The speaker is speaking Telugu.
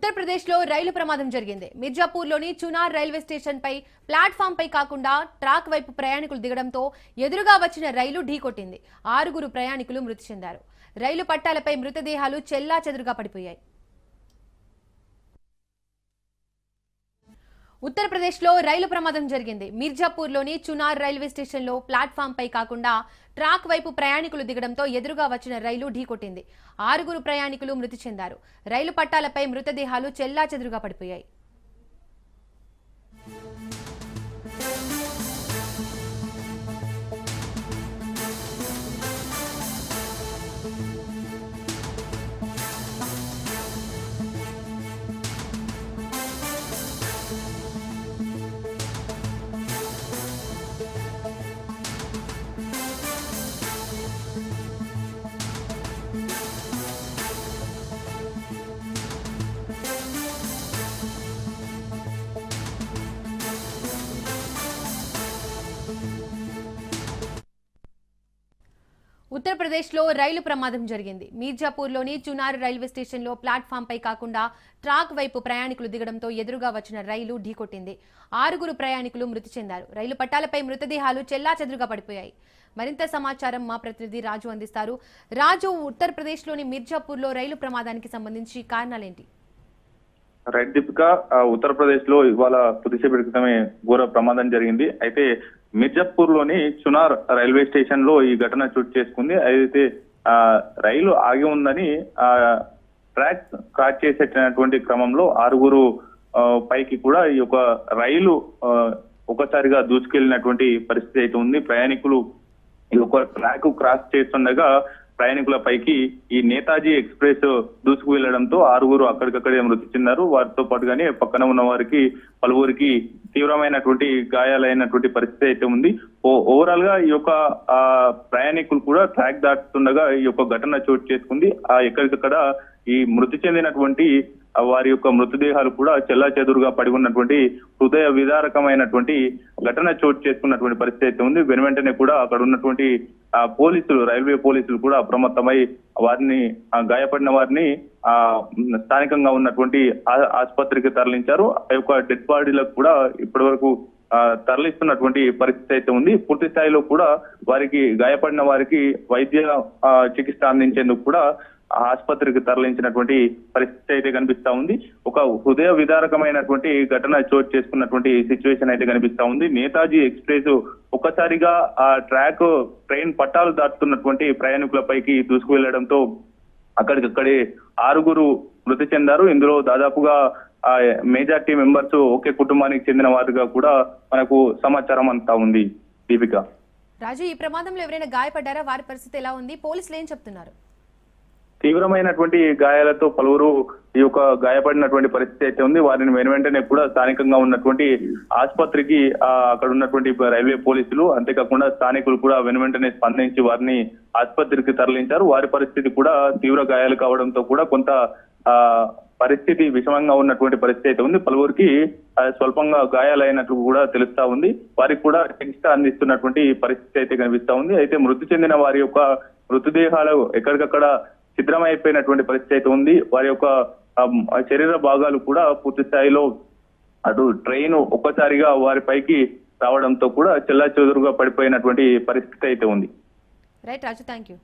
ఉత్తరప్రదేశ్లో రైలు ప్రమాదం జరిగింది. మిర్జాపూర్లోని చునార్ రైల్వే స్టేషన్పై ప్లాట్ఫామ్పై కాకుండా ట్రాక్ వైపు ప్రయాణికులు దిగడంతో ఎదురుగా వచ్చిన రైలు ఢీకొట్టింది. 6 ప్రయాణికులు మృతి చెందారు. రైలు పట్టాలపై మృతదేహాలు చెల్లాచెదురుగా పడిపోయాయి. ఉత్తరప్రదేశ్లో రైలు ప్రమాదం జరిగింది. మిర్జాపూర్లోని చునార్ రైల్వే స్టేషన్లో ప్లాట్ఫామ్పై కాకుండా ట్రాక్ వైపు ప్రయాణికులు దిగడంతో ఎదురుగా వచ్చిన రైలు ఢీకొట్టింది. 6 ప్రయాణికులు మృతి చెందారు. రైలు పట్టాలపై మృతదేహాలు చెల్లాచెదురుగా పడిపోయాయి. ఉత్తరప్రదేశ్లో రైలు ప్రమాదం జరిగింది. మీర్జాపూర్లోని చునార్ రైల్వే స్టేషన్లో ప్లాట్ఫామ్పై కాకుండా ట్రాక్ వైపు ప్రయాణికులు దిగడంతో ఎదురుగా వచ్చిన రైలు ఢీకొట్టింది. 6 ప్రయాణికులు మృతి చెందారు. రైలు పట్టాలపై మృతదేహాలు చెల్లాచెదురుగా పడిపోయాయి. మరింత సమాచారం మా ప్రతినిధి రాజు అందిస్తారు. రాజు, ఉత్తరప్రదేశ్లోని మిర్జాపూర్లో రైలు ప్రమాదానికి సంబంధించి కారణాలేంటి? రైట్ దీపిక, ఉత్తరప్రదేశ్ లో ఇవాళ కొద్దిసేపటి క్రితమే ఘోర ప్రమాదం జరిగింది. అయితే మిర్జాపూర్ లోని చునార్ రైల్వే స్టేషన్ లో ఈ ఘటన చోటు చేసుకుంది. అయితే రైలు ఆగి ఉందని ట్రాక్ క్రాస్ చేసేటటువంటి క్రమంలో 6 పైకి కూడా ఈ యొక్క రైలు ఒకసారిగా దూసుకెళ్లినటువంటి పరిస్థితి అయితే ఉంది. ప్రయాణికులు ఈ యొక్క ట్రాక్ క్రాస్ చేస్తుండగా ప్రయాణికుల పైకి ఈ నేతాజీ ఎక్స్ప్రెస్ దూసుకు వెళ్లడంతో 6 అక్కడికక్కడే మృతి చెందారు. వారితో పాటుగానే పక్కన ఉన్న వారికి పలువురికి తీవ్రమైనటువంటి గాయాలైనటువంటి పరిస్థితి అయితే ఉంది. ఓవరాల్ గా ఈ యొక్క ప్రయాణికులు కూడా ట్రాక్ దాటుతుండగా ఈ యొక్క ఘటన చోటు చేసుకుంది. ఎక్కడికక్కడ ఈ మృతి చెందినటువంటి వారి యొక్క మృతదేహాలు కూడా చెల్లాచెదురుగా పడి ఉన్నటువంటి హృదయ విదారకమైనటువంటి ఘటన చోటు చేసుకున్నటువంటి పరిస్థితి అయితే ఉంది. వెనువెంటనే కూడా అక్కడ ఉన్నటువంటి పోలీసులు, రైల్వే పోలీసులు కూడా అప్రమత్తమై వారిని, గాయపడిన వారిని స్థానికంగా ఉన్నటువంటి ఆసుపత్రికి తరలించారు. ఆ యొక్క డెడ్ బాడీలకు కూడా ఇప్పటి వరకు తరలిస్తున్నటువంటి పరిస్థితి అయితే ఉంది. పూర్తి స్థాయిలో కూడా వారికి, గాయపడిన వారికి వైద్య చికిత్స అందించేందుకు కూడా ఆసుపత్రికి తరలించినటువంటి పరిస్థితి అయితే కనిపిస్తా ఉంది. ఒక హృదయ విదారకమైనటువంటి ఘటన చోటు చేసుకున్నటువంటి సిచ్యువేషన్ అయితే కనిపిస్తా ఉంది. నేతాజీ ఎక్స్ప్రెస్ ఒక్కసారిగా ఆ ట్రైన్ పట్టాలు దాటుతున్నటువంటి ప్రయాణికులపైకి దూసుకు వెళ్లడంతో అక్కడికక్కడే 6 మృతి చెందారు. ఇందులో దాదాపుగా మెజార్టీ మెంబర్స్ ఒకే కుటుంబానికి చెందిన వారుగా కూడా మనకు సమాచారం అంతా ఉంది. దీపిక, రాజు, ఈ ప్రమాదంలో ఎవరైనా గాయపడ్డారా? వారి పరిస్థితి ఎలా ఉంది? పోలీసులు ఏం చెప్తున్నారు? తీవ్రమైనటువంటి గాయాలతో పలువురు ఈ యొక్క గాయపడినటువంటి పరిస్థితి అయితే ఉంది. వారిని వెనువెంటనే కూడా స్థానికంగా ఉన్నటువంటి ఆసుపత్రికి అక్కడ ఉన్నటువంటి రైల్వే పోలీసులు, అంతేకాకుండా స్థానికులు కూడా వెనువెంటనే స్పందించి వారిని ఆసుపత్రికి తరలించారు. వారి పరిస్థితి కూడా తీవ్ర గాయాలు కావడంతో కూడా కొంత పరిస్థితి విషమంగా ఉన్నటువంటి పరిస్థితి అయితే ఉంది. పలువురికి స్వల్పంగా గాయాలైనట్లు కూడా తెలుస్తా ఉంది. వారికి కూడా చికిత్స అందిస్తున్నటువంటి పరిస్థితి అయితే కనిపిస్తా ఉంది. అయితే మృతి చెందిన వారి యొక్క మృతదేహాలు ఎక్కడికక్కడ ఛిద్రమైపోయినటువంటి పరిస్థితి అయితే ఉంది. వారి యొక్క శరీర భాగాలు కూడా పూర్తి స్థాయిలో అటు ట్రైన్ ఒక్కసారిగా వారి పైకి రావడంతో కూడా చెల్లాచెదురుగా పడిపోయినటువంటి పరిస్థితి అయితే ఉంది. Right Raju, thank you.